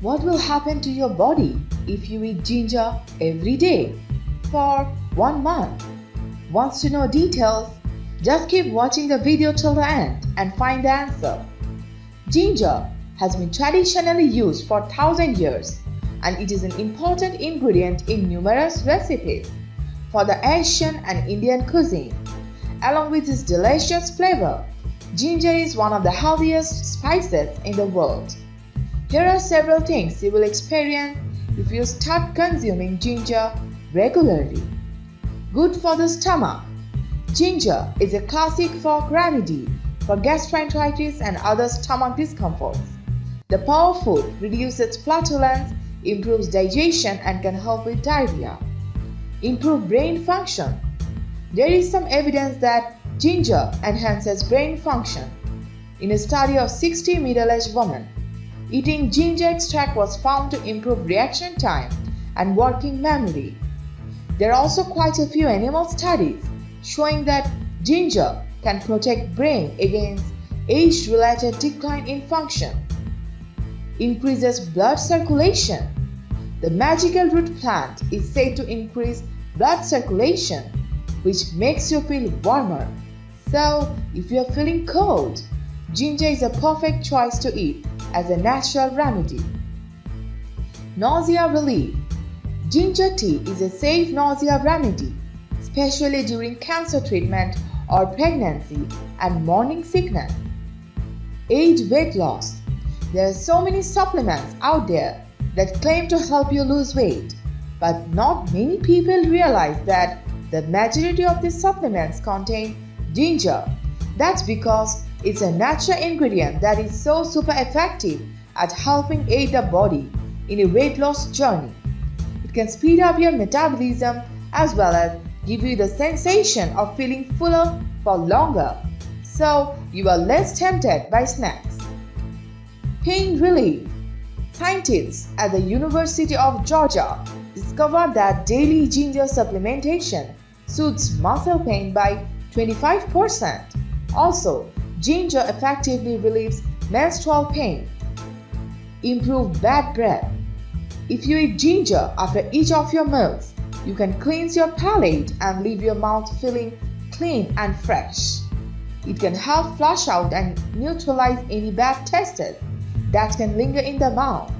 What will happen to your body if you eat ginger every day for 1 month? Wants to know details? Just keep watching the video till the end and find the answer. Ginger has been traditionally used for 1,000 years and it is an important ingredient in numerous recipes for the Asian and Indian cuisine. Along with its delicious flavor, ginger is one of the healthiest spices in the world. Here are several things you will experience if you start consuming ginger regularly. Good for the stomach. Ginger is a classic folk remedy for gastroenteritis and other stomach discomforts. The powerful reduces flatulence, improves digestion and can help with diarrhea. Improve brain function. There is some evidence that ginger enhances brain function. In a study of 60 middle-aged women, eating ginger extract was found to improve reaction time and working memory. There are also quite a few animal studies showing that ginger can protect brain against age-related decline in function. Increases blood circulation. The magical root plant is said to increase blood circulation, which makes you feel warmer. So, if you are feeling cold, ginger is a perfect choice to eat as a natural remedy. Nausea relief. Ginger tea is a safe nausea remedy, especially during cancer treatment or pregnancy and morning sickness. Aid weight loss. There are so many supplements out there that claim to help you lose weight, but not many people realize that the majority of these supplements contain ginger. That's because it's a natural ingredient that is so super effective at helping aid the body in a weight loss journey. It can speed up your metabolism as well as give you the sensation of feeling fuller for longer, so you are less tempted by snacks. Pain relief. Scientists at the University of Georgia discovered that daily ginger supplementation soothes muscle pain by 25%. Also, ginger effectively relieves menstrual pain. Improve bad breath. If you eat ginger after each of your meals, you can cleanse your palate and leave your mouth feeling clean and fresh. It can help flush out and neutralize any bad taste that can linger in the mouth.